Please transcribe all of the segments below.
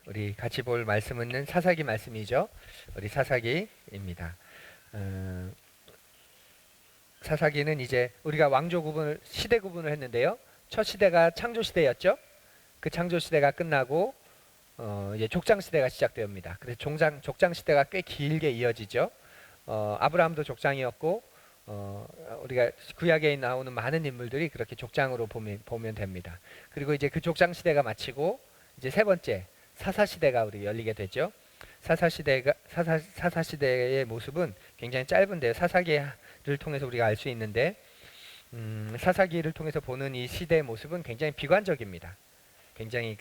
우리 같이 볼 말씀은 사사기 말씀이죠. 우리 사사기입니다. 어, 사사기는 이제 우리가 왕조 구분을 시대 구분을 했는데요. 첫 시대가 창조 시대였죠. 그 창조 시대가 끝나고 이제 족장 시대가 시작됩니다. 그래서 족장 시대가 꽤 길게 이어지죠. 아브라함도 족장이었고 우리가 구약에 나오는 많은 인물들이 그렇게 족장으로 보면 됩니다. 그리고 이제 그 족장 시대가 마치고 이제 세 번째 사사 시대가 우리 열리게 되죠. 사사 시대의 모습은 굉장히 짧은데요. 사사기를 통해서 우리가 알 수 있는데 사사기를 통해서 보는 이 시대의 모습은 굉장히 비관적입니다. 굉장히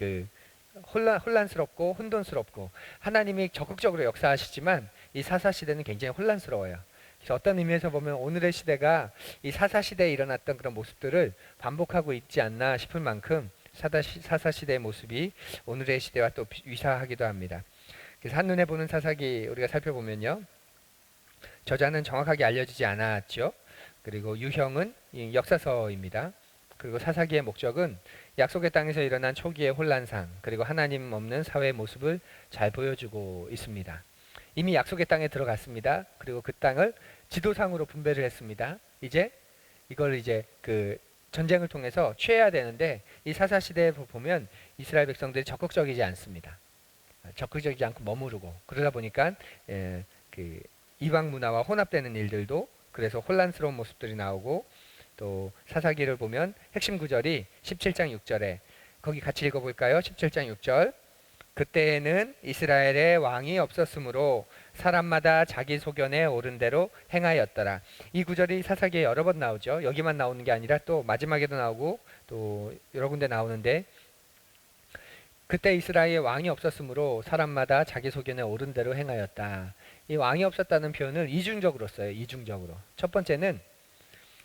혼란스럽고 혼돈스럽고 하나님이 적극적으로 역사하시지만 이 사사 시대는 굉장히 혼란스러워요. 그래서 어떤 의미에서 보면 오늘의 시대가 이 사사 시대에 일어났던 그런 모습들을 반복하고 있지 않나 싶을 만큼 사사 시대의 모습이 오늘의 시대와 또 유사하기도 합니다. 그래서 한눈에 보는 사사기 우리가 살펴보면요. 저자는 정확하게 알려지지 않았죠. 그리고 유형은 역사서입니다. 그리고 사사기의 목적은 약속의 땅에서 일어난 초기의 혼란상 그리고 하나님 없는 사회의 모습을 잘 보여주고 있습니다. 이미 약속의 땅에 들어갔습니다. 그리고 그 땅을 지도상으로 분배를 했습니다. 이걸 그 전쟁을 통해서 취해야 되는데 이 사사 시대에 보면 이스라엘 백성들이 적극적이지 않습니다. 적극적이지 않고 머무르고 그러다 보니까 그 이방 문화와 혼합되는 일들도 그래서 혼란스러운 모습들이 나오고 또 사사기를 보면 핵심 구절이 17장 6절에 거기 같이 읽어볼까요? 17장 6절 그때에는 이스라엘의 왕이 없었으므로 사람마다 자기 소견에 옳은 대로 행하였더라. 이 구절이 사사기에 여러 번 나오죠. 여기만 나오는 게 아니라 또 마지막에도 나오고 또 여러 군데 나오는데 그때 이스라엘의 왕이 없었으므로 사람마다 자기 소견에 옳은 대로 행하였다. 이 왕이 없었다는 표현을 이중적으로 써요. 이중적으로. 첫 번째는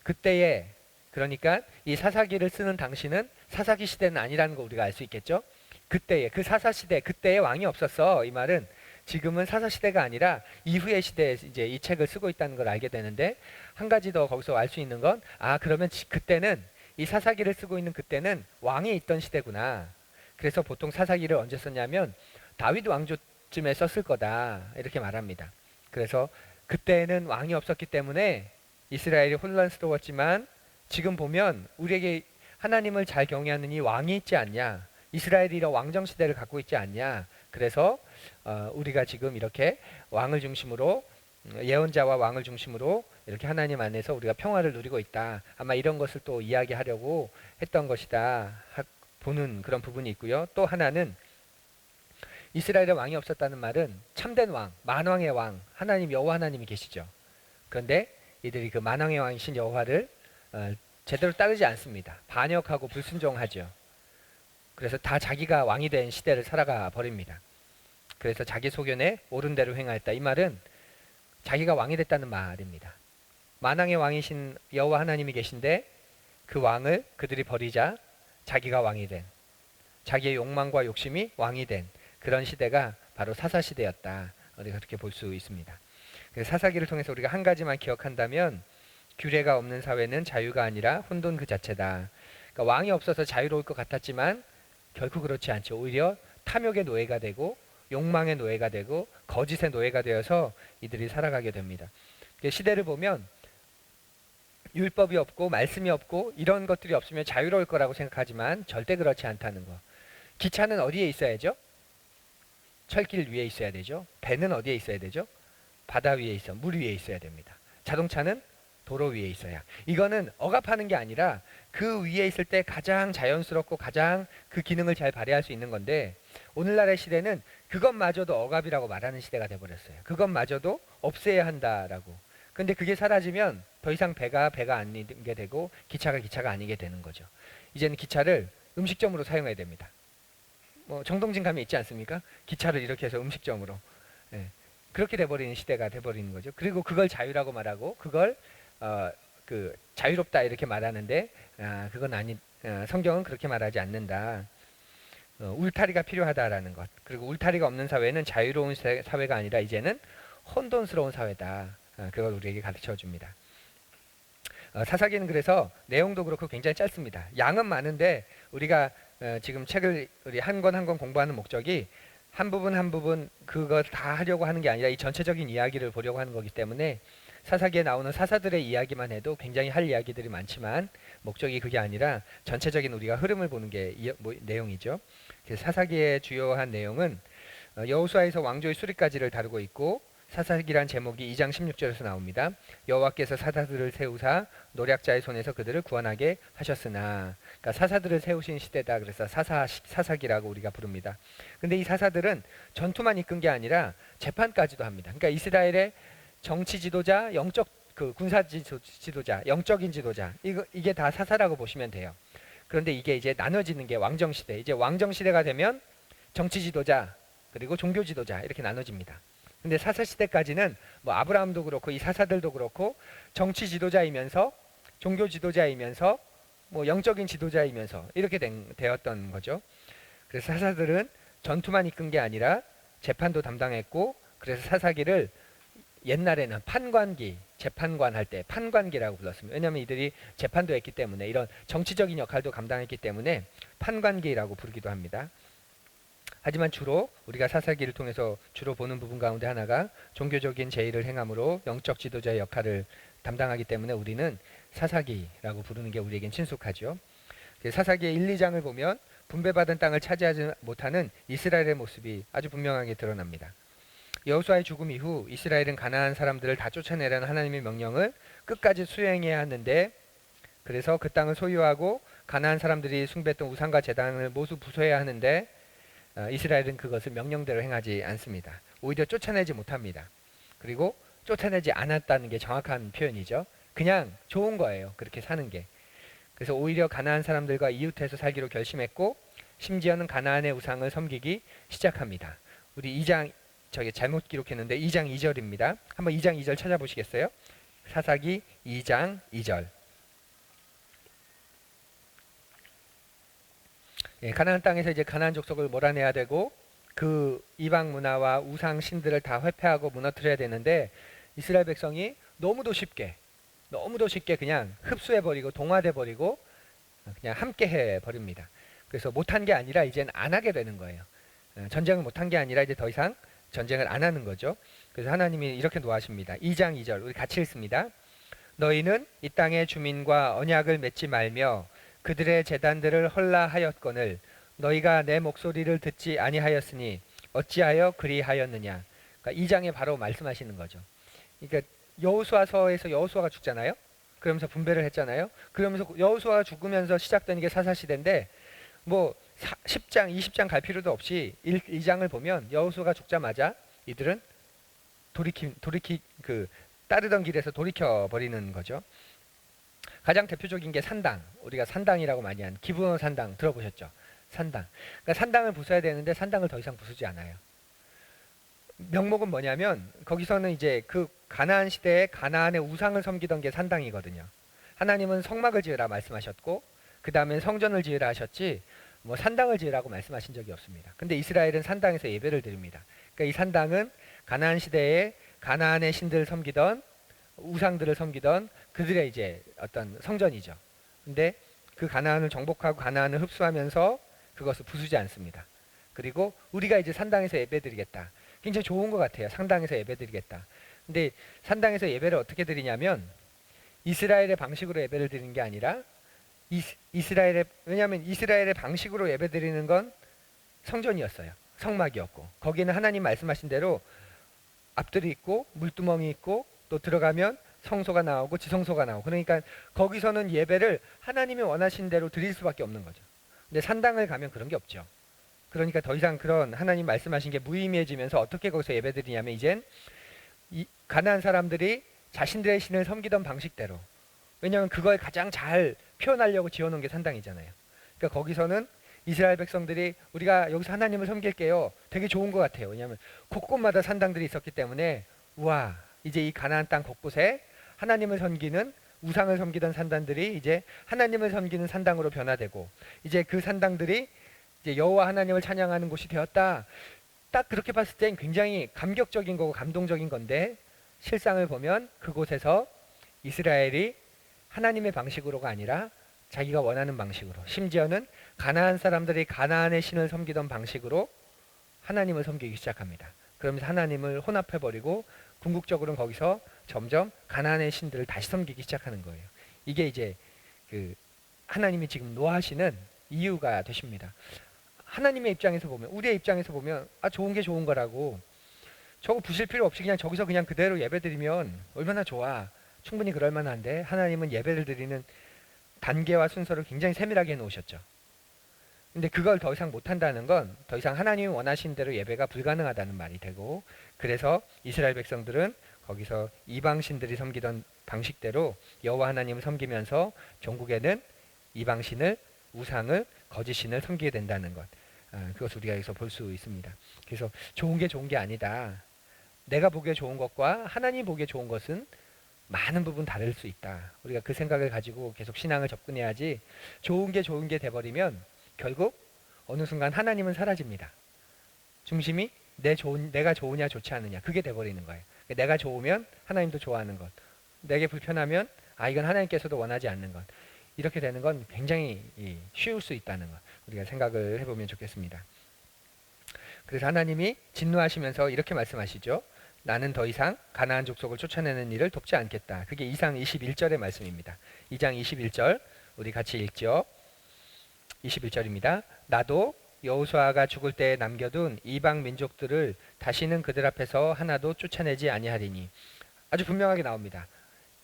그때에 그러니까 이 사사기를 쓰는 당시는 사사기 시대는 아니라는 거 우리가 알 수 있겠죠. 그때에 그 사사 시대 그때에 왕이 없었어. 이 말은 지금은 사사 시대가 아니라 이후의 시대에 이제 이 책을 쓰고 있다는 걸 알게 되는데 한 가지 더 거기서 알 수 있는 건 그러면 그때는 이 사사기를 쓰고 있는 그때는 왕이 있던 시대구나. 그래서 보통 사사기를 언제 썼냐면 다윗 왕조쯤에 썼을 거다 이렇게 말합니다. 그래서 그때는 왕이 없었기 때문에 이스라엘이 혼란스러웠지만 지금 보면 우리에게 하나님을 잘 경외하는 이 왕이 있지 않냐. 이스라엘이 이런 왕정 시대를 갖고 있지 않냐. 그래서 우리가 지금 이렇게 왕을 중심으로 예언자와 왕을 중심으로 이렇게 하나님 안에서 우리가 평화를 누리고 있다. 아마 이런 것을 또 이야기하려고 했던 것이다. 보는 그런 부분이 있고요. 또 하나는 이스라엘의 왕이 없었다는 말은 참된 왕, 만왕의 왕, 하나님 여호와 하나님이 계시죠. 그런데 이들이 그 만왕의 왕이신 여호와를 제대로 따르지 않습니다. 반역하고 불순종하죠. 그래서 다 자기가 왕이 된 시대를 살아가 버립니다. 그래서 자기 소견에 옳은 대로 행하였다. 이 말은 자기가 왕이 됐다는 말입니다. 만왕의 왕이신 여호와 하나님이 계신데 그 왕을 그들이 버리자 자기가 왕이 된, 자기의 욕망과 욕심이 왕이 된 그런 시대가 바로 사사 시대였다. 우리가 그렇게 볼 수 있습니다. 사사기를 통해서 우리가 한 가지만 기억한다면 규례가 없는 사회는 자유가 아니라 혼돈 그 자체다. 그러니까 왕이 없어서 자유로울 것 같았지만 결코 그렇지 않죠. 오히려 탐욕의 노예가 되고 욕망의 노예가 되고 거짓의 노예가 되어서 이들이 살아가게 됩니다. 시대를 보면 율법이 없고 말씀이 없고 이런 것들이 없으면 자유로울 거라고 생각하지만 절대 그렇지 않다는 거. 기차는 어디에 있어야죠? 철길 위에 있어야 되죠. 배는 어디에 있어야 되죠? 바다 위에 물 위에 있어야 됩니다. 자동차는 도로 위에 있어야. 이거는 억압하는 게 아니라 그 위에 있을 때 가장 자연스럽고 가장 그 기능을 잘 발휘할 수 있는 건데 오늘날의 시대는 그것마저도 억압이라고 말하는 시대가 돼버렸어요. 그것마저도 없애야 한다라고. 근데 그게 사라지면 더 이상 배가 아니게 되고 기차가 아니게 되는 거죠. 이제는 기차를 음식점으로 사용해야 됩니다. 정동진 가면 있지 않습니까? 기차를 이렇게 해서 음식점으로. 예. 그렇게 돼버리는 시대가 돼버리는 거죠. 그리고 그걸 자유라고 말하고 그걸 자유롭다 이렇게 말하는데 그건 성경은 그렇게 말하지 않는다. 울타리가 필요하다라는 것. 그리고 울타리가 없는 사회는 자유로운 사회가 아니라 이제는 혼돈스러운 사회다. 그걸 우리에게 가르쳐 줍니다. 사사기는 그래서 내용도 그렇고 굉장히 짧습니다. 양은 많은데 우리가 지금 책을 우리 한 권 한 권 공부하는 목적이 한 부분 한 부분 그거 다 하려고 하는 게 아니라 이 전체적인 이야기를 보려고 하는 거기 때문에 사사기에 나오는 사사들의 이야기만 해도 굉장히 할 이야기들이 많지만 목적이 그게 아니라 전체적인 우리가 흐름을 보는 게 내용이죠. 그래서 사사기의 주요한 내용은 여호수아에서 왕조의 수리까지를 다루고 있고 사사기란 제목이 2장 16절에서 나옵니다. 여호와께서 사사들을 세우사 노략자의 손에서 그들을 구원하게 하셨으나, 그러니까 사사들을 세우신 시대다. 그래서 사사기라고 우리가 부릅니다. 근데 이 사사들은 전투만 이끈 게 아니라 재판까지도 합니다. 그러니까 이스라엘의 정치 지도자, 영적 군사 지도자, 영적인 지도자, 이게 다 사사라고 보시면 돼요. 그런데 이게 이제 나눠지는 게 왕정 시대. 이제 왕정 시대가 되면 정치 지도자 그리고 종교 지도자 이렇게 나눠집니다. 근데 사사 시대까지는 뭐 아브라함도 그렇고 이 사사들도 그렇고 정치 지도자이면서 종교 지도자이면서 뭐 영적인 지도자이면서 이렇게 되었던 거죠. 그래서 사사들은 전투만 이끈 게 아니라 재판도 담당했고, 그래서 사사기를 옛날에는 판관기, 재판관 할 때 판관기라고 불렀습니다. 왜냐하면 이들이 재판도 했기 때문에 이런 정치적인 역할도 감당했기 때문에 판관기라고 부르기도 합니다. 하지만 주로 우리가 사사기를 통해서 주로 보는 부분 가운데 하나가 종교적인 제의를 행함으로 영적 지도자의 역할을 담당하기 때문에 우리는 사사기라고 부르는 게 우리에겐 친숙하죠. 사사기의 1, 2장을 보면 분배받은 땅을 차지하지 못하는 이스라엘의 모습이 아주 분명하게 드러납니다. 여호수아의 죽음 이후 이스라엘은 가나안 사람들을 다 쫓아내라는 하나님의 명령을 끝까지 수행해야 하는데, 그래서 그 땅을 소유하고 가나안 사람들이 숭배했던 우상과 제단을 모두 부숴야 하는데 이스라엘은 그것을 명령대로 행하지 않습니다. 오히려 쫓아내지 못합니다. 그리고 쫓아내지 않았다는 게 정확한 표현이죠. 그냥 좋은 거예요, 그렇게 사는 게. 그래서 오히려 가나안 사람들과 이웃해서 살기로 결심했고, 심지어는 가나안의 우상을 섬기기 시작합니다. 우리 2장, 저기 잘못 기록했는데 2장 2절입니다. 한번 2장 2절 찾아보시겠어요? 사사기 2장 2절. 가나안 땅에서 이제 가나안 족속을 몰아내야 되고 그 이방 문화와 우상 신들을 다 회폐하고 무너뜨려야 되는데 이스라엘 백성이 너무도 쉽게 그냥 흡수해버리고 동화돼버리고 그냥 함께 해버립니다. 그래서 못한 게 아니라 이제는 안 하게 되는 거예요. 전쟁을 못한 게 아니라 이제 더 이상 전쟁을 안 하는 거죠. 그래서 하나님이 이렇게 노하십니다. 2장 2절 우리 같이 읽습니다. 너희는 이 땅의 주민과 언약을 맺지 말며 그들의 제단들을 헐라하였거늘 너희가 내 목소리를 듣지 아니하였으니 어찌하여 그리하였느냐. 그러니까 2장에 바로 말씀하시는 거죠. 그러니까 여호수아서에서 여호수아가 죽잖아요. 그러면서 분배를 했잖아요. 그러면서 여호수아가 죽으면서 시작된 게 사사시대인데 뭐 10장, 20장 갈 필요도 없이 2장을 보면 여호수아가 죽자마자 이들은 따르던 길에서 돌이켜 버리는 거죠. 가장 대표적인 게 산당, 우리가 산당이라고 많이 하는 기브온 산당 들어보셨죠? 산당. 그러니까 산당을 부숴야 되는데 산당을 더 이상 부수지 않아요. 명목은 뭐냐면 거기서는 이제 그 가나안 시대에 가나안의 우상을 섬기던 게 산당이거든요. 하나님은 성막을 지으라 말씀하셨고 그 다음에 성전을 지으라 하셨지 뭐 산당을 지으라고 말씀하신 적이 없습니다. 근데 이스라엘은 산당에서 예배를 드립니다. 그러니까 이 산당은 가나안 시대에 가나안의 신들을 섬기던 우상들을 섬기던 그들의 이제 어떤 성전이죠. 근데 그 가나안을 정복하고 가나안을 흡수하면서 그것을 부수지 않습니다. 그리고 우리가 이제 산당에서 예배드리겠다. 굉장히 좋은 것 같아요. 산당에서 예배드리겠다. 근데 산당에서 예배를 어떻게 드리냐면 이스라엘의 방식으로 예배를 드리는 게 아니라 왜냐하면 이스라엘의 방식으로 예배드리는 건 성전이었어요. 성막이었고 거기는 하나님 말씀하신 대로 앞들이 있고 물두멍이 있고 또 들어가면 성소가 나오고 지성소가 나오고 그러니까 거기서는 예배를 하나님이 원하신 대로 드릴 수밖에 없는 거죠. 근데 산당을 가면 그런 게 없죠. 그러니까 더 이상 그런 하나님 말씀하신 게 무의미해지면서 어떻게 거기서 예배드리냐면 이젠 이 가나안 사람들이 자신들의 신을 섬기던 방식대로, 왜냐하면 그걸 가장 잘 표현하려고 지어놓은 게 산당이잖아요. 그러니까 거기서는 이스라엘 백성들이 우리가 여기서 하나님을 섬길게요. 되게 좋은 것 같아요. 왜냐하면 곳곳마다 산당들이 있었기 때문에 우와 이제 이 가나안 땅 곳곳에 하나님을 섬기는 우상을 섬기던 산당들이 이제 하나님을 섬기는 산당으로 변화되고 이제 그 산당들이 이제 여호와 하나님을 찬양하는 곳이 되었다. 딱 그렇게 봤을 땐 굉장히 감격적인 거고 감동적인 건데 실상을 보면 그곳에서 이스라엘이 하나님의 방식으로가 아니라 자기가 원하는 방식으로, 심지어는 가나안 사람들이 가나안의 신을 섬기던 방식으로 하나님을 섬기기 시작합니다. 그러면서 하나님을 혼합해버리고 궁극적으로는 거기서 점점 가나안의 신들을 다시 섬기기 시작하는 거예요. 이게 이제 그 하나님이 지금 노하시는 이유가 되십니다. 하나님의 입장에서 보면, 우리의 입장에서 보면 좋은 게 좋은 거라고, 저거 부실 필요 없이 그냥 저기서 그냥 그대로 예배드리면 얼마나 좋아. 충분히 그럴 만한데 하나님은 예배를 드리는 단계와 순서를 굉장히 세밀하게 해놓으셨죠. 근데 그걸 더 이상 못한다는 건 더 이상 하나님이 원하신 대로 예배가 불가능하다는 말이 되고, 그래서 이스라엘 백성들은 거기서 이방신들이 섬기던 방식대로 여호와 하나님을 섬기면서 종국에는 이방신을, 우상을, 거짓신을 섬기게 된다는 것, 그것을 우리가 여기서 볼 수 있습니다. 그래서 좋은 게 좋은 게 아니다. 내가 보기에 좋은 것과 하나님 보기에 좋은 것은 많은 부분 다를 수 있다. 우리가 그 생각을 가지고 계속 신앙을 접근해야지, 좋은 게 돼버리면 결국 어느 순간 하나님은 사라집니다. 중심이 내가 좋으냐 좋지 않느냐, 그게 돼버리는 거예요. 내가 좋으면 하나님도 좋아하는 것, 내게 불편하면 이건 하나님께서도 원하지 않는 것, 이렇게 되는 건 굉장히 쉬울 수 있다는 것, 우리가 생각을 해보면 좋겠습니다. 그래서 하나님이 진노하시면서 이렇게 말씀하시죠. 나는 더 이상 가나안 족속을 쫓아내는 일을 돕지 않겠다. 그게 2장 21절의 말씀입니다. 2장 21절 우리 같이 읽죠. 21절입니다. 나도 여호수아가 죽을 때에 남겨둔 이방 민족들을 다시는 그들 앞에서 하나도 쫓아내지 아니하리니. 아주 분명하게 나옵니다.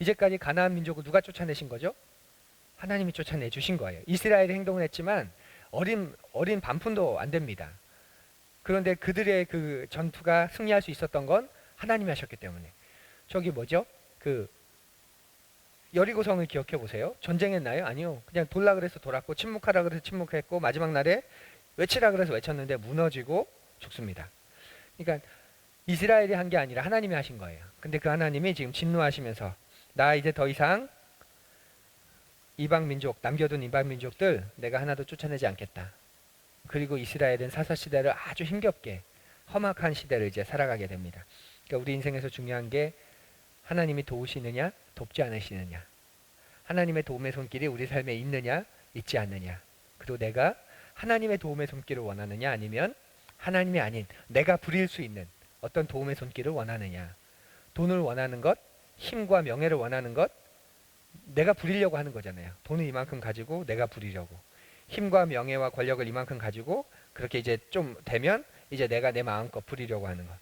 이제까지 가나안 민족을 누가 쫓아내신 거죠? 하나님이 쫓아내 주신 거예요. 이스라엘이 행동을 했지만 어린 반푼도 안 됩니다. 그런데 그들의 그 전투가 승리할 수 있었던 건 하나님이 하셨기 때문에. 저기 뭐죠? 그 여리고성을 기억해 보세요. 전쟁했나요? 아니요. 그냥 돌라 그래서 돌았고, 침묵하라 그래서 침묵했고, 마지막 날에 외치라 그래서 외쳤는데 무너지고 죽습니다. 그러니까 이스라엘이 한 게 아니라 하나님이 하신 거예요. 근데 그 하나님이 지금 진노하시면서 나 이제 더 이상 이방 민족, 남겨둔 이방 민족들 내가 하나도 쫓아내지 않겠다. 그리고 이스라엘은 사사 시대를 아주 힘겹게 험악한 시대를 이제 살아가게 됩니다. 그러니까 우리 인생에서 중요한 게 하나님이 도우시느냐, 돕지 않으시느냐, 하나님의 도움의 손길이 우리 삶에 있느냐, 있지 않느냐, 그리고 내가 하나님의 도움의 손길을 원하느냐, 아니면 하나님이 아닌 내가 부릴 수 있는 어떤 도움의 손길을 원하느냐. 돈을 원하는 것, 힘과 명예를 원하는 것, 내가 부리려고 하는 거잖아요. 돈을 이만큼 가지고 내가 부리려고, 힘과 명예와 권력을 이만큼 가지고 그렇게 이제 좀 되면 이제 내가 내 마음껏 부리려고 하는 것.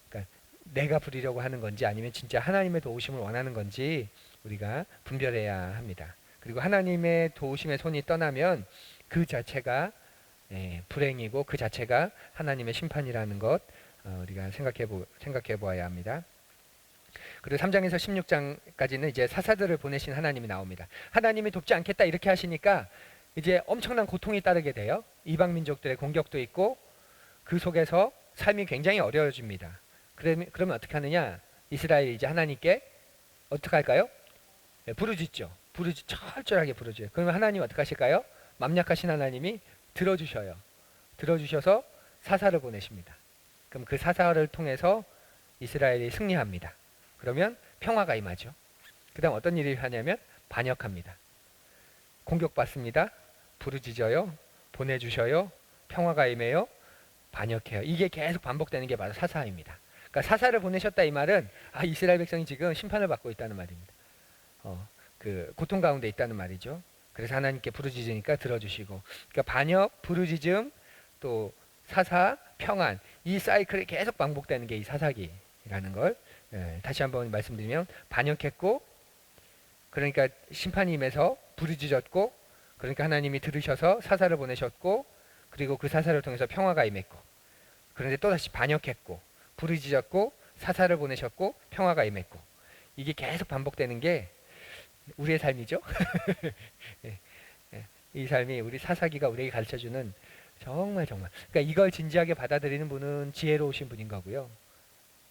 그러니까 내가 부리려고 하는 건지 아니면 진짜 하나님의 도우심을 원하는 건지 우리가 분별해야 합니다. 그리고 하나님의 도우심의 손이 떠나면 그 자체가 불행이고 그 자체가 하나님의 심판이라는 것, 우리가 생각해 보아야 합니다. 그리고 3장에서 16장까지는 이제 사사들을 보내신 하나님이 나옵니다. 하나님이 돕지 않겠다 이렇게 하시니까 이제 엄청난 고통이 따르게 돼요. 이방 민족들의 공격도 있고 그 속에서 삶이 굉장히 어려워집니다. 그러면 어떻게 하느냐? 이스라엘이 이제 하나님께 어떻게 할까요? 부르짖죠. 철저하게 부르짖어요. 그러면 하나님 어떻게 하실까요? 맘약하신 하나님이 들어주셔요. 들어주셔서 사사를 보내십니다. 그럼 그 사사를 통해서 이스라엘이 승리합니다. 그러면 평화가 임하죠. 그 다음 어떤 일이 하냐면 반역합니다. 공격받습니다. 부르짖어요. 보내주셔요. 평화가 임해요. 반역해요. 이게 계속 반복되는 게 바로 사사입니다. 그러니까 사사를 보내셨다 이 말은 이스라엘 백성이 지금 심판을 받고 있다는 말입니다. 그 고통 가운데 있다는 말이죠. 그래서 하나님께 부르짖으니까 들어주시고, 그러니까 반역, 부르짖음, 또 사사, 평안, 이 사이클이 계속 반복되는 게 이 사사기라는 걸 다시 한번 말씀드리면, 반역했고 그러니까 심판이 임해서 부르짖었고, 그러니까 하나님이 들으셔서 사사를 보내셨고, 그리고 그 사사를 통해서 평화가 임했고, 그런데 또다시 반역했고 부르짖었고 사사를 보내셨고 평화가 임했고, 이게 계속 반복되는 게 우리의 삶이죠. 이 삶이 우리 사사기가 우리에게 가르쳐주는 정말 그러니까 이걸 진지하게 받아들이는 분은 지혜로우신 분인 거고요.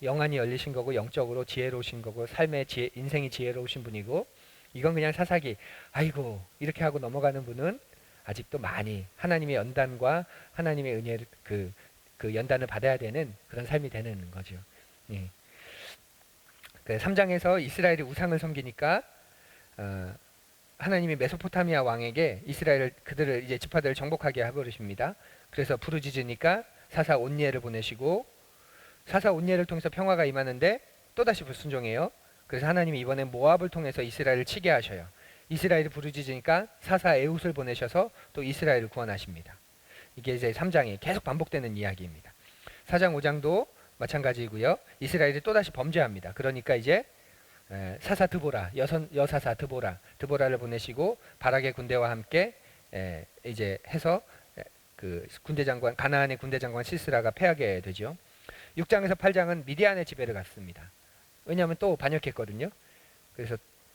영안이 열리신 거고 영적으로 지혜로우신 거고 삶의 인생이 지혜로우신 분이고, 이건 그냥 사사기 아이고 이렇게 하고 넘어가는 분은 아직도 많이 하나님의 연단과 하나님의 은혜를 그 연단을 받아야 되는 그런 삶이 되는 거죠. 예. 3장에서 이스라엘이 우상을 섬기니까 하나님이 메소포타미아 왕에게 그들을 이제 지파들을 정복하게 해버리십니다. 그래서 부르짖으니까 사사 온니엘을 보내시고 사사 온니엘을 통해서 평화가 임하는데 또다시 불순종해요. 그래서 하나님이 이번엔 모압을 통해서 이스라엘을 치게 하셔요. 이스라엘이 부르짖으니까 사사 에훗을 보내셔서 또 이스라엘을 구원하십니다. 이게 이제 3장이 계속 반복되는 이야기입니다. 4장 5장도 마찬가지이고요. 이스라엘이 또다시 범죄합니다. 그러니까 이제 사사 드보라, 여사사 드보라를 보내시고 바락의 군대와 함께 이제 해서 그 군대 장관, 가나안의 군대 장관 시스라가 패하게 되죠. 6장에서 8장은 미디안의 지배를 갖습니다. 왜냐하면 또 반역했거든요.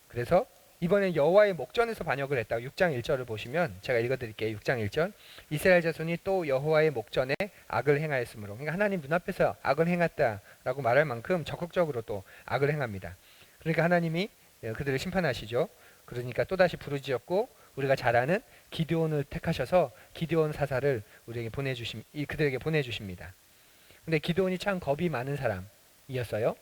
그래서 이번엔 여호와의 목전에서 반역을 했다. 6장 1절을 보시면 제가 읽어드릴게요. 6장 1절. 이스라엘 자손이 또 여호와의 목전에 악을 행하였으므로, 그러니까 하나님 눈앞에서 악을 행했다라고 말할 만큼 적극적으로 또 악을 행합니다. 그러니까 하나님이 그들을 심판하시죠. 그러니까 또다시 부르짖었고 우리가 잘 아는 기드온을 택하셔서 기드온 사사를 그들에게 보내주십니다. 근데 기드온이 참 겁이 많은 사람이었어요.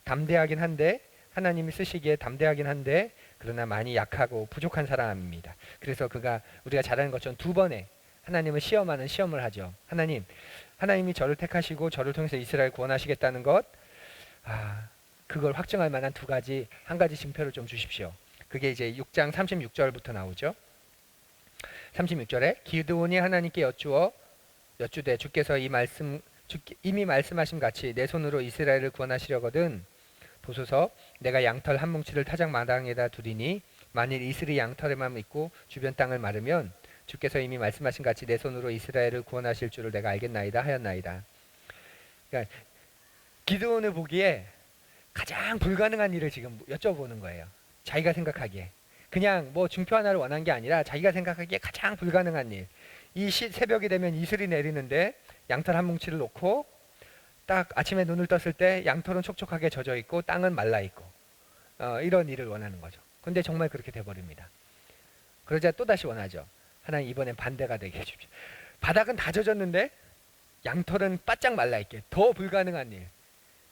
담대하긴 한데, 하나님이 쓰시기에 담대하긴 한데 그러나 많이 약하고 부족한 사람입니다. 그래서 그가 우리가 잘 아는 것처럼 두 번의 하나님을 시험하는 시험을 하죠. 하나님이 저를 택하시고 저를 통해서 이스라엘 구원하시겠다는 것, 그걸 확증할 만한 한 가지 징표를 좀 주십시오. 그게 이제 6장 36절부터 나오죠. 36절에 기드온이 하나님께 여쭈되 주께서 이미 말씀하신 같이 내 손으로 이스라엘을 구원하시려거든 보소서, 내가 양털 한 뭉치를 타작 마당에다 두리니 만일 이슬이 양털에만 있고 주변 땅을 마르면 주께서 이미 말씀하신 같이 내 손으로 이스라엘을 구원하실 줄을 내가 알겠나이다 하였나이다. 그러니까 기드온을 보기에 가장 불가능한 일을 지금 여쭤보는 거예요. 자기가 생각하기에 그냥 뭐 증표 하나를 원한 게 아니라 자기가 생각하기에 가장 불가능한 일. 이 새벽이 되면 이슬이 내리는데 양털 한 뭉치를 놓고 딱 아침에 눈을 떴을 때 양털은 촉촉하게 젖어 있고 땅은 말라 있고 이런 일을 원하는 거죠. 근데 정말 그렇게 돼버립니다. 그러자 또다시 원하죠. 하나님 이번엔 반대가 되게 해주십시오. 바닥은 다 젖었는데 양털은 바짝 말라 있게, 더 불가능한 일.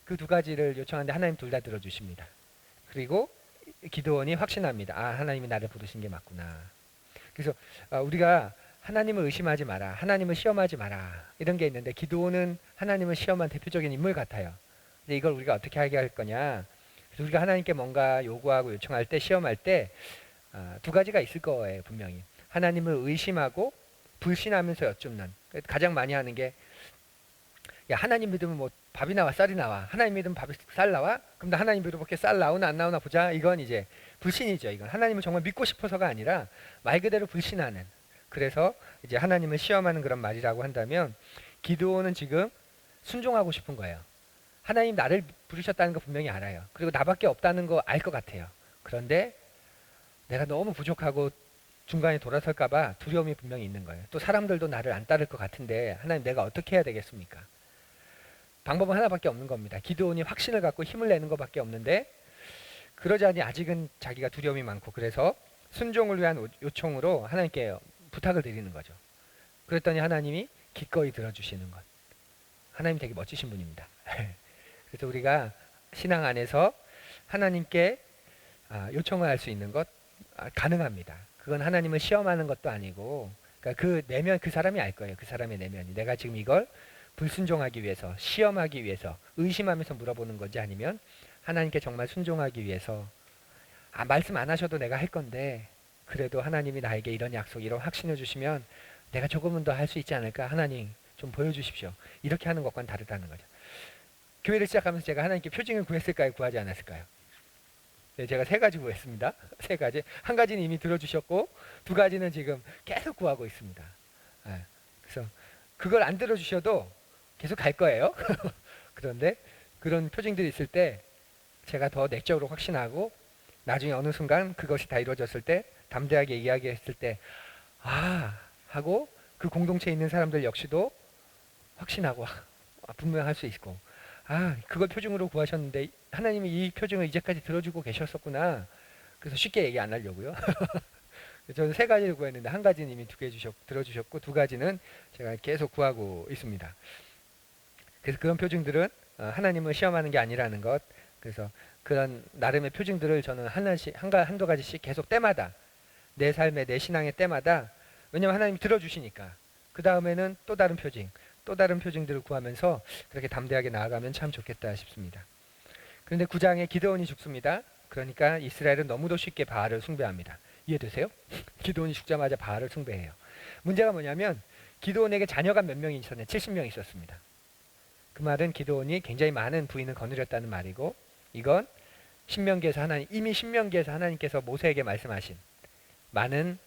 그 두 가지를 요청하는데 하나님 둘 다 들어주십니다. 그리고 기드온이 확신합니다. 하나님이 나를 부르신 게 맞구나. 그래서 우리가 하나님을 의심하지 마라, 하나님을 시험하지 마라, 이런 게 있는데 기드온은 하나님을 시험한 대표적인 인물 같아요. 근데 이걸 우리가 어떻게 하게 할 거냐. 그래서 우리가 하나님께 뭔가 요구하고 요청할 때, 시험할 때 두 가지가 있을 거예요. 분명히 하나님을 의심하고 불신하면서 여쭙는. 가장 많이 하는 게, 야, 하나님 믿으면 뭐 밥이 나와 쌀이 나와, 하나님 믿으면 밥이 쌀 나와? 그럼 나 하나님 믿어볼게, 쌀 나오나 안 나오나 보자. 이건 이제 불신이죠. 이건 하나님을 정말 믿고 싶어서가 아니라 말 그대로 불신하는. 그래서 이제 하나님을 시험하는 그런 말이라고 한다면 기드온은 지금 순종하고 싶은 거예요. 하나님 나를 부르셨다는 거 분명히 알아요. 그리고 나밖에 없다는 거 알 것 같아요. 그런데 내가 너무 부족하고 중간에 돌아설까 봐 두려움이 분명히 있는 거예요. 또 사람들도 나를 안 따를 것 같은데 하나님 내가 어떻게 해야 되겠습니까? 방법은 하나밖에 없는 겁니다. 기드온이 확신을 갖고 힘을 내는 것밖에 없는데 그러자니 아직은 자기가 두려움이 많고, 그래서 순종을 위한 요청으로 하나님께 부탁을 드리는 거죠. 그랬더니 하나님이 기꺼이 들어주시는 것. 하나님 되게 멋지신 분입니다. 그래서 우리가 신앙 안에서 하나님께 요청을 할 수 있는 것 가능합니다. 그건 하나님을 시험하는 것도 아니고, 그러니까 그 내면, 그 사람이 알 거예요. 그 사람의 내면이 내가 지금 이걸 불순종하기 위해서, 시험하기 위해서, 의심하면서 물어보는 건지, 아니면 하나님께 정말 순종하기 위해서 말씀 안 하셔도 내가 할 건데 그래도 하나님이 나에게 이런 약속, 이런 확신을 주시면 내가 조금은 더 할 수 있지 않을까? 하나님 좀 보여주십시오. 이렇게 하는 것과는 다르다는 거죠. 교회를 시작하면서 제가 하나님께 표징을 구했을까요? 구하지 않았을까요? 네, 제가 3가지 구했습니다. 3가지. 한 가지는 이미 들어주셨고 2가지는 지금 계속 구하고 있습니다. 그래서 그걸 안 들어주셔도 계속 갈 거예요. 그런데 그런 표징들이 있을 때 제가 더 내적으로 확신하고 나중에 어느 순간 그것이 다 이루어졌을 때, 담대하게 이야기했을 때 하고 그 공동체에 있는 사람들 역시도 확신하고 분명할 수 있고, 그걸 표징으로 구하셨는데 하나님이 이 표징을 이제까지 들어주고 계셨었구나. 그래서 쉽게 얘기 안 하려고요. 저는 3가지를 구했는데 1가지는 이미 들어주셨고 2가지는 제가 계속 구하고 있습니다. 그래서 그런 표징들은 하나님을 시험하는 게 아니라는 것. 그래서 그런 나름의 표징들을 저는 한두 가지씩 계속 때마다, 내 삶의, 내 신앙의 때마다, 왜냐면 하나님이 들어주시니까 그 다음에는 또 다른 표징, 또 다른 표징들을 구하면서 그렇게 담대하게 나아가면 참 좋겠다 싶습니다. 그런데 9장에 기드온이 죽습니다. 그러니까 이스라엘은 너무도 쉽게 바알을 숭배합니다. 이해되세요? 기드온이 죽자마자 바알을 숭배해요. 문제가 뭐냐면 기드온에게 자녀가 몇 명이 있었냐? 70명 있었습니다. 그 말은 기드온이 굉장히 많은 부인을 거느렸다는 말이고, 이건 신명기에서 이미 신명기에서 하나님께서 모세에게 말씀하신 많은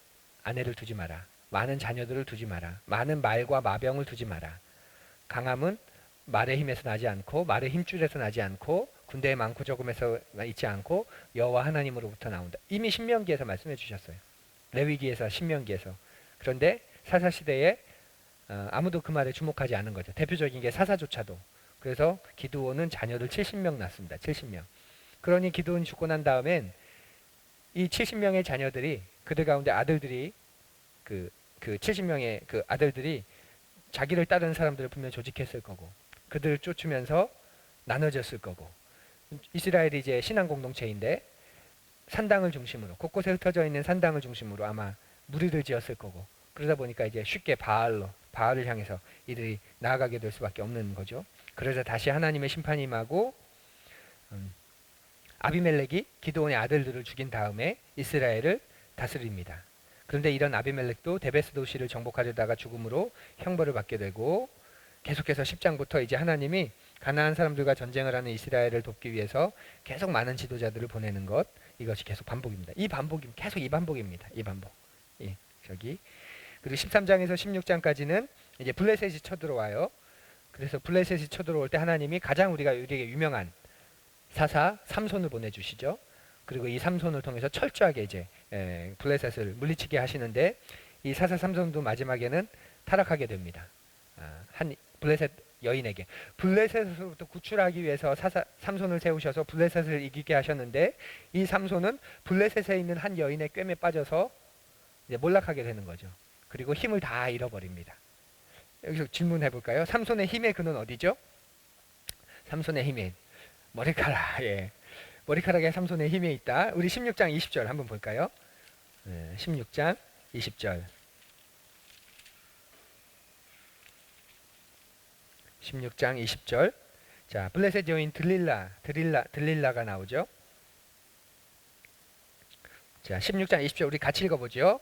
아내를 두지 마라, 많은 자녀들을 두지 마라, 많은 말과 마병을 두지 마라. 강함은 말의 힘에서 나지 않고 말의 힘줄에서 나지 않고 군대의 많고 적음에서 있지 않고 여호와 하나님으로부터 나온다. 이미 신명기에서 말씀해 주셨어요. 레위기에서, 신명기에서. 그런데 사사시대에 아무도 그 말에 주목하지 않은 거죠. 대표적인 게 사사조차도. 그래서 기드온은 자녀들 70명 낳습니다. 70명. 그러니 기드온이 죽고 난 다음엔 이 70명의 자녀들이, 그들 가운데 아들들이, 그 70명의 그 아들들이 자기를 따르는 사람들을 분명 조직했을 거고, 그들을 쫓으면서 나눠졌을 거고, 이스라엘이 이제 신앙 공동체인데 산당을 중심으로, 곳곳에 흩어져 있는 산당을 중심으로 아마 무리를 지었을 거고, 그러다 보니까 이제 쉽게 바알을 향해서 이들이 나아가게 될 수밖에 없는 거죠. 그래서 다시 하나님의 심판이 임하고 아비멜렉이 기드온의 아들들을 죽인 다음에 이스라엘을 다스립니다. 그런데 이런 아비멜렉도 데베스 도시를 정복하려다가 죽음으로 형벌을 받게 되고, 계속해서 10장부터 이제 하나님이 가나안 사람들과 전쟁을 하는 이스라엘을 돕기 위해서 계속 많은 지도자들을 보내는 것, 이것이 계속 반복입니다. 계속 이 반복입니다. 이 반복. 예, 저기. 그리고 13장에서 16장까지는 이제 블레셋이 쳐들어와요. 그래서 블레셋이 쳐들어올 때 하나님이 가장 우리에게 유명한 사사 삼손을 보내주시죠. 그리고 이 삼손을 통해서 철저하게 이제 블레셋을 물리치게 하시는데, 이 사사 삼손도 마지막에는 타락하게 됩니다. 한 블레셋 여인에게, 블레셋으로부터 구출하기 위해서 삼손을 세우셔서 블레셋을 이기게 하셨는데, 이 삼손은 블레셋에 있는 한 여인의 꿰매 빠져서 이제 몰락하게 되는 거죠. 그리고 힘을 다 잃어버립니다. 여기서 질문해 볼까요? 삼손의 힘의 근원 어디죠? 삼손의 힘의 머리카락. 예. 머리카락에 삼손의 힘이 있다. 우리 16장 20절 한번 볼까요? 16장 20절. 16장 20절. 자, 블레셋 여인 들릴라가 나오죠. 자, 16장 20절 우리 같이 읽어보죠.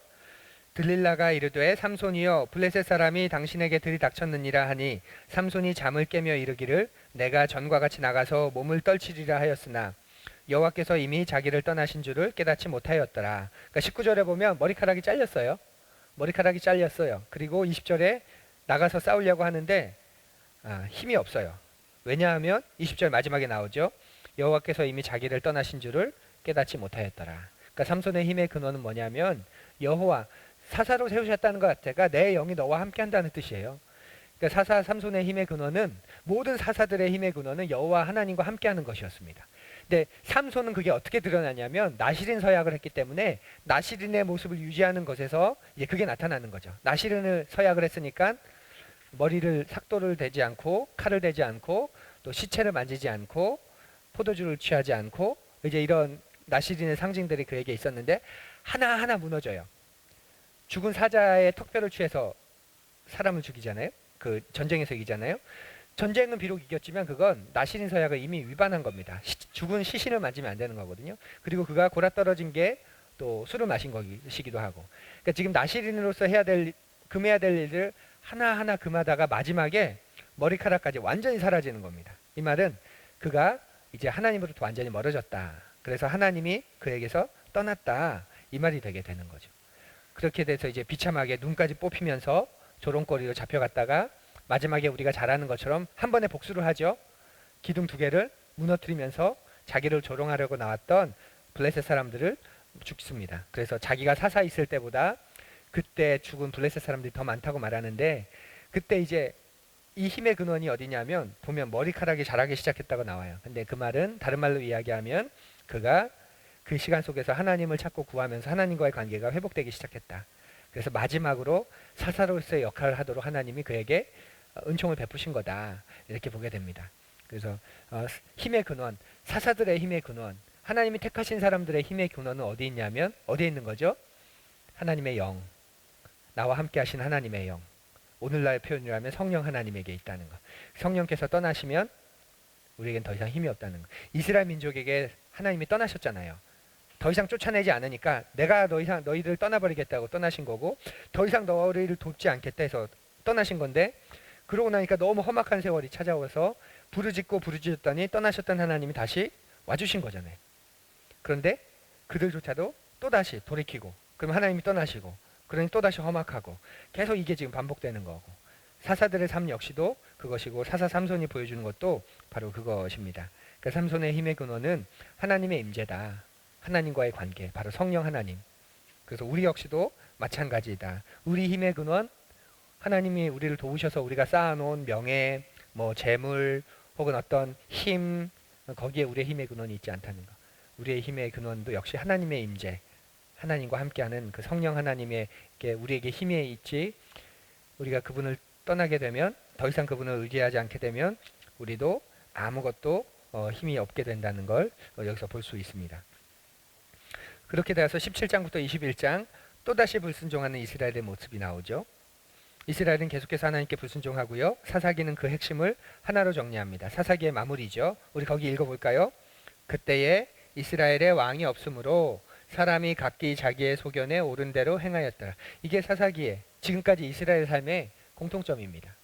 들릴라가 이르되 삼손이여 블레셋 사람이 당신에게 들이닥쳤느니라 하니, 삼손이 잠을 깨며 이르기를 내가 전과 같이 나가서 몸을 떨치리라 하였으나 여호와께서 이미 자기를 떠나신 줄을 깨닫지 못하였더라. 그러니까 19절에 보면 머리카락이 잘렸어요. 그리고 20절에 나가서 싸우려고 하는데 힘이 없어요. 왜냐하면 20절 마지막에 나오죠. 여호와께서 이미 자기를 떠나신 줄을 깨닫지 못하였더라. 그러니까 삼손의 힘의 근원은 뭐냐면 여호와, 사사로 세우셨다는 것 자체가 내 영이 너와 함께 한다는 뜻이에요. 그러니까 사사 삼손의 힘의 근원은, 모든 사사들의 힘의 근원은 여호와 하나님과 함께하는 것이었습니다. 근데 삼손은 그게 어떻게 드러나냐면 나시린 서약을 했기 때문에 나시린의 모습을 유지하는 것에서 이제 그게 나타나는 거죠. 나시린을 서약을 했으니까 머리를 삭도를 대지 않고 칼을 대지 않고 또 시체를 만지지 않고 포도주를 취하지 않고, 이제 이런 나시린의 상징들이 그에게 있었는데 하나하나 무너져요. 죽은 사자의 턱뼈를 취해서 사람을 죽이잖아요. 그 전쟁에서 이기잖아요. 전쟁은 비록 이겼지만 그건 나시린 서약을 이미 위반한 겁니다. 죽은 시신을 만지면 안 되는 거거든요. 그리고 그가 골아 떨어진 게 또 술을 마신 것이기도 하고. 그러니까 지금 나시린으로서 금해야 될 일을 하나하나 금하다가 마지막에 머리카락까지 완전히 사라지는 겁니다. 이 말은 그가 이제 하나님으로부터 완전히 멀어졌다. 그래서 하나님이 그에게서 떠났다. 이 말이 되게 되는 거죠. 그렇게 돼서 이제 비참하게 눈까지 뽑히면서 조롱거리로 잡혀갔다가 마지막에 우리가 잘 아는 것처럼 한 번에 복수를 하죠. 기둥 2개를 무너뜨리면서 자기를 조롱하려고 나왔던 블레셋 사람들을 죽습니다. 그래서 자기가 사사 있을 때보다 그때 죽은 블레셋 사람들이 더 많다고 말하는데, 그때 이제 이 힘의 근원이 어디냐면 보면 머리카락이 자라기 시작했다고 나와요. 근데 그 말은 다른 말로 이야기하면 그가 그 시간 속에서 하나님을 찾고 구하면서 하나님과의 관계가 회복되기 시작했다. 그래서 마지막으로 사사로서의 역할을 하도록 하나님이 그에게 은총을 베푸신 거다. 이렇게 보게 됩니다. 그래서 힘의 근원, 사사들의 힘의 근원, 하나님이 택하신 사람들의 힘의 근원은 어디 있냐면 어디에 있는 거죠? 하나님의 영, 나와 함께 하신 하나님의 영. 오늘날 표현이라면 성령 하나님에게 있다는 것. 성령께서 떠나시면 우리에겐 더 이상 힘이 없다는 것. 이스라엘 민족에게 하나님이 떠나셨잖아요. 더 이상 쫓아내지 않으니까 내가 더 이상 너희들 떠나버리겠다고 떠나신 거고, 더 이상 너희를 돕지 않겠다 해서 떠나신 건데, 그러고 나니까 너무 험악한 세월이 찾아와서 부르짖고 부르짖었더니 떠나셨던 하나님이 다시 와주신 거잖아요. 그런데 그들조차도 또다시 돌이키고, 그럼 하나님이 떠나시고, 그러니 또다시 험악하고, 계속 이게 지금 반복되는 거고, 사사들의 삶 역시도 그것이고, 사사 삼손이 보여주는 것도 바로 그것입니다. 그러니까 삼손의 힘의 근원은 하나님의 임재다. 하나님과의 관계, 바로 성령 하나님. 그래서 우리 역시도 마찬가지다. 우리 힘의 근원, 하나님이 우리를 도우셔서 우리가 쌓아놓은 명예, 뭐 재물, 혹은 어떤 힘, 거기에 우리의 힘의 근원이 있지 않다는 것. 우리의 힘의 근원도 역시 하나님의 임재, 하나님과 함께하는 그 성령 하나님에게 우리에게 힘이 있지, 우리가 그분을 떠나게 되면, 더 이상 그분을 의지하지 않게 되면 우리도 아무것도 힘이 없게 된다는 걸 여기서 볼 수 있습니다. 그렇게 되어서 17장부터 21장 또다시 불순종하는 이스라엘의 모습이 나오죠. 이스라엘은 계속해서 하나님께 불순종하고요. 사사기는 그 핵심을 하나로 정리합니다. 사사기의 마무리죠. 우리 거기 읽어볼까요? 그때에 이스라엘의 왕이 없으므로 사람이 각기 자기의 소견에 옳은 대로 행하였더라. 이게 사사기의 지금까지 이스라엘 삶의 공통점입니다.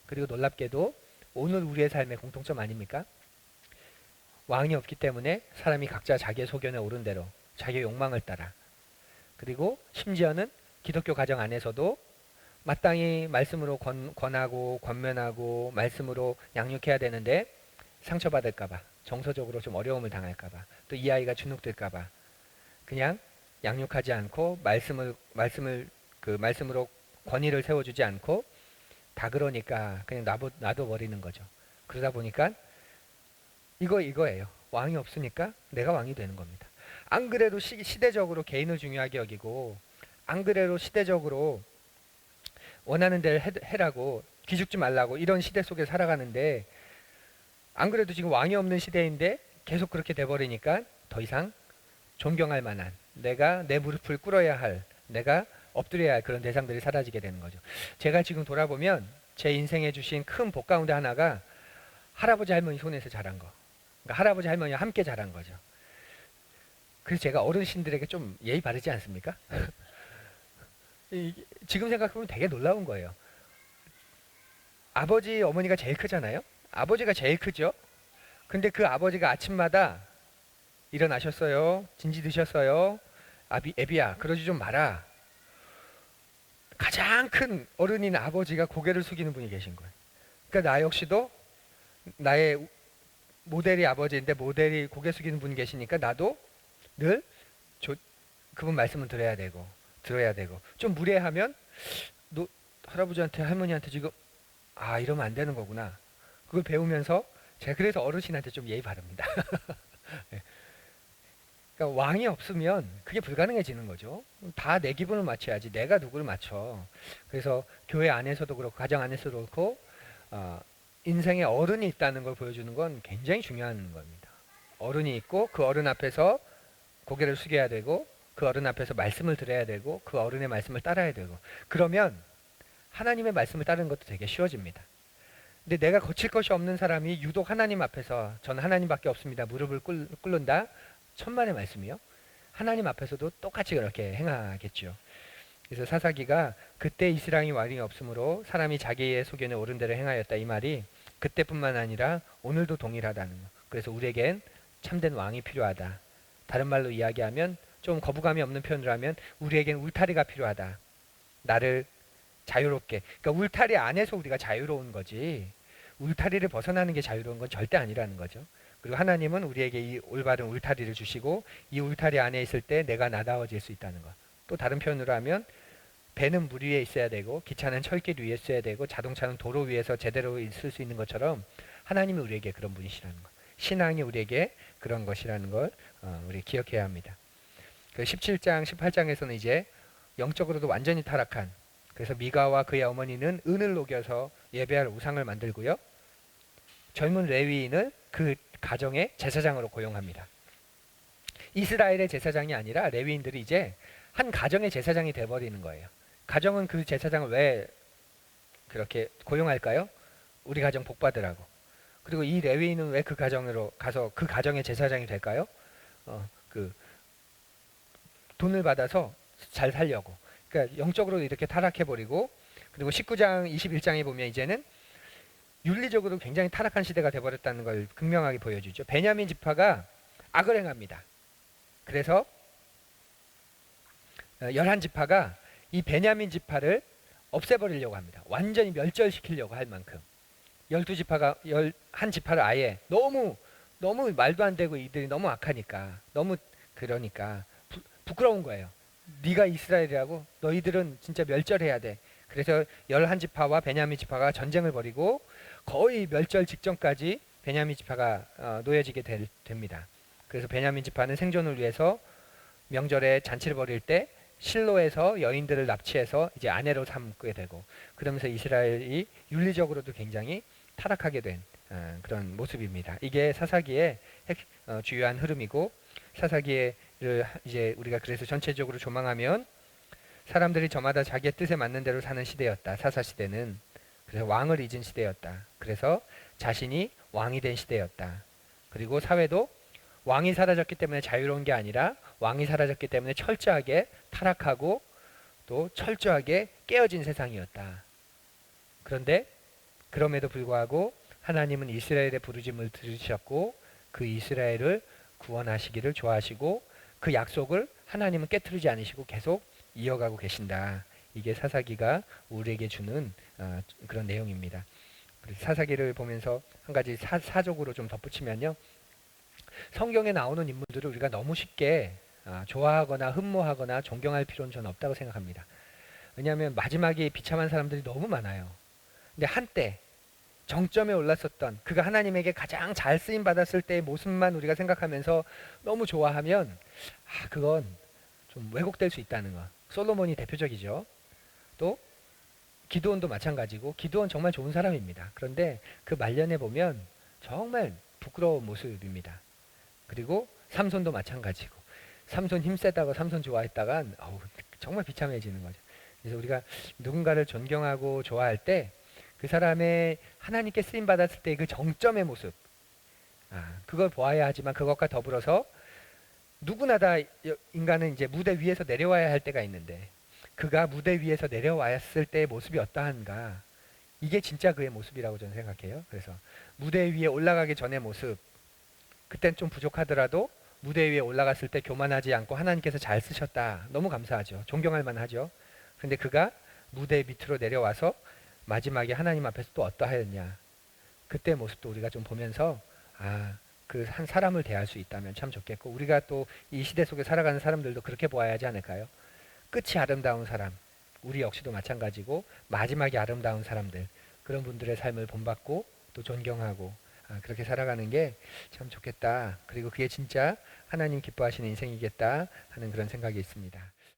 그리고 놀랍게도 오늘 우리의 삶의 공통점 아닙니까? 왕이 없기 때문에 사람이 각자 자기의 소견에 옳은 대로 자기의 욕망을 따라, 그리고 심지어는 기독교 가정 안에서도 마땅히 말씀으로 권하고 권면하고 말씀으로 양육해야 되는데 상처받을까봐, 정서적으로 좀 어려움을 당할까봐, 또 이 아이가 주눅들까봐 그냥 양육하지 않고 말씀으로 권위를 세워주지 않고 다 그러니까 그냥 놔둬버리는 거죠. 그러다 보니까 이거예요. 왕이 없으니까 내가 왕이 되는 겁니다. 안 그래도 시대적으로 개인을 중요하게 여기고, 안 그래도 시대적으로 원하는 대로 해라고, 기죽지 말라고 이런 시대 속에 살아가는데, 안 그래도 지금 왕이 없는 시대인데 계속 그렇게 돼버리니까 더 이상 존경할 만한, 내가 내 무릎을 꿇어야 할, 내가 엎드려야 할 그런 대상들이 사라지게 되는 거죠. 제가 지금 돌아보면 제 인생에 주신 큰 복 가운데 하나가 할아버지 할머니 손에서 자란 거. 그러니까 할아버지 할머니와 함께 자란 거죠. 그래서 제가 어르신들에게 좀 예의 바르지 않습니까? 지금 생각해보면 되게 놀라운 거예요. 아버지 어머니가 제일 크잖아요. 아버지가 제일 크죠. 근데 그 아버지가 아침마다 일어나셨어요, 진지 드셨어요, 애비야 그러지 좀 마라, 가장 큰 어른인 아버지가 고개를 숙이는 분이 계신 거예요. 그러니까 나 역시도 나의 모델이 아버지인데 모델이 고개 숙이는 분이 계시니까 나도 늘 그분 말씀을 들어야 되고 좀 무례하면 너 할아버지한테 할머니한테 지금 이러면 안 되는 거구나, 그걸 배우면서 제가 그래서 어르신한테 좀 예의 바릅니다. 네. 그러니까 왕이 없으면 그게 불가능해지는 거죠. 다 내 기분을 맞춰야지 내가 누구를 맞춰. 그래서 교회 안에서도 그렇고 가정 안에서도 그렇고 인생에 어른이 있다는 걸 보여주는 건 굉장히 중요한 겁니다. 어른이 있고 그 어른 앞에서 고개를 숙여야 되고, 그 어른 앞에서 말씀을 들어야 되고, 그 어른의 말씀을 따라야 되고, 그러면 하나님의 말씀을 따르는 것도 되게 쉬워집니다. 근데 내가 거칠 것이 없는 사람이 유독 하나님 앞에서 저는 하나님밖에 없습니다, 무릎을 꿇는다, 천만의 말씀이요. 하나님 앞에서도 똑같이 그렇게 행하겠죠. 그래서 사사기가 그때 이스라엘이 왕이 없으므로 사람이 자기의 소견에 옳은 대로 행하였다, 이 말이 그때뿐만 아니라 오늘도 동일하다는 거. 그래서 우리에겐 참된 왕이 필요하다. 다른 말로 이야기하면, 좀 거부감이 없는 표현을 하면 우리에겐 울타리가 필요하다. 나를 자유롭게, 그러니까 울타리 안에서 우리가 자유로운 거지 울타리를 벗어나는 게 자유로운 건 절대 아니라는 거죠. 그리고 하나님은 우리에게 이 올바른 울타리를 주시고 이 울타리 안에 있을 때 내가 나다워질 수 있다는 것. 또 다른 표현으로 하면 배는 물 위에 있어야 되고 기차는 철길 위에 있어야 되고 자동차는 도로 위에서 제대로 있을 수 있는 것처럼 하나님이 우리에게 그런 분이시라는 것. 신앙이 우리에게 그런 것이라는 걸 우리 기억해야 합니다. 그 17장 18장에서는 이제 영적으로도 완전히 타락한, 그래서 미가와 그의 어머니는 은을 녹여서 예배할 우상을 만들고요, 젊은 레위인을 그 가정의 제사장으로 고용합니다. 이스라엘의 제사장이 아니라 레위인들이 이제 한 가정의 제사장이 돼버리는 거예요. 가정은 그 제사장을 왜 그렇게 고용할까요? 우리 가정 복 받으라고. 그리고 이 레위인은 왜 그 가정으로 가서 그 가정의 제사장이 될까요? 그 돈을 받아서 잘 살려고. 그러니까 영적으로 이렇게 타락해 버리고, 그리고 19장 21장에 보면 이제는 윤리적으로 굉장히 타락한 시대가 돼버렸다는 걸 극명하게 보여주죠. 베냐민 지파가 악을 행합니다. 그래서 11지파가 이 베냐민 지파를 없애버리려고 합니다. 완전히 멸절시키려고 할 만큼. 12지파가 11지파를 아예 너무 말도 안 되고 이들이 너무 악하니까, 너무 그러니까 부끄러운 거예요. 네가 이스라엘이라고? 너희들은 진짜 멸절해야 돼. 그래서 11지파와 베냐민 지파가 전쟁을 벌이고 거의 멸절 직전까지 베냐민 지파가 놓여지게 됩니다. 그래서 베냐민 지파는 생존을 위해서 명절에 잔치를 벌일 때 실로에서 여인들을 납치해서 이제 아내로 삼게 되고, 그러면서 이스라엘이 윤리적으로도 굉장히 타락하게 된 그런 모습입니다. 이게 사사기의 주요한 흐름이고, 사사기를 이제 우리가 그래서 전체적으로 조망하면 사람들이 저마다 자기의 뜻에 맞는 대로 사는 시대였다. 사사 시대는. 그래서 왕을 잊은 시대였다. 그래서 자신이 왕이 된 시대였다. 그리고 사회도 왕이 사라졌기 때문에 자유로운 게 아니라 왕이 사라졌기 때문에 철저하게 타락하고 또 철저하게 깨어진 세상이었다. 그런데 그럼에도 불구하고 하나님은 이스라엘의 부르짖음을 들으셨고 그 이스라엘을 구원하시기를 좋아하시고 그 약속을 하나님은 깨트리지 않으시고 계속 이어가고 계신다. 이게 사사기가 우리에게 주는 그런 내용입니다. 사사기를 보면서 한 가지 사적으로 좀 덧붙이면요. 성경에 나오는 인물들을 우리가 너무 쉽게 좋아하거나 흠모하거나 존경할 필요는 저는 없다고 생각합니다. 왜냐하면 마지막에 비참한 사람들이 너무 많아요. 근데 한때 정점에 올랐었던 그가 하나님에게 가장 잘 쓰임 받았을 때의 모습만 우리가 생각하면서 너무 좋아하면 그건 좀 왜곡될 수 있다는 거. 솔로몬이 대표적이죠. 또 기드온도 마찬가지고, 기드온 정말 좋은 사람입니다. 그런데 그 말년에 보면 정말 부끄러운 모습입니다. 그리고 삼손도 마찬가지고, 삼손 힘세다고 삼손 좋아했다간 정말 비참해지는 거죠. 그래서 우리가 누군가를 존경하고 좋아할 때 그 사람의 하나님께 쓰임 받았을 때 그 정점의 모습, 그걸 보아야 하지만 그것과 더불어서 누구나 다 인간은 이제 무대 위에서 내려와야 할 때가 있는데 그가 무대 위에서 내려왔을 때의 모습이 어떠한가, 이게 진짜 그의 모습이라고 저는 생각해요. 그래서 무대 위에 올라가기 전의 모습, 그땐 좀 부족하더라도 무대 위에 올라갔을 때 교만하지 않고 하나님께서 잘 쓰셨다. 너무 감사하죠. 존경할 만하죠. 그런데 그가 무대 밑으로 내려와서 마지막에 하나님 앞에서 또 어떠하였냐. 그때 모습도 우리가 좀 보면서 그 한 사람을 대할 수 있다면 참 좋겠고, 우리가 또 이 시대 속에 살아가는 사람들도 그렇게 보아야 하지 않을까요? 끝이 아름다운 사람, 우리 역시도 마찬가지고 마지막이 아름다운 사람들, 그런 분들의 삶을 본받고 또 존경하고 그렇게 살아가는 게 참 좋겠다. 그리고 그게 진짜 하나님 기뻐하시는 인생이겠다 하는 그런 생각이 있습니다.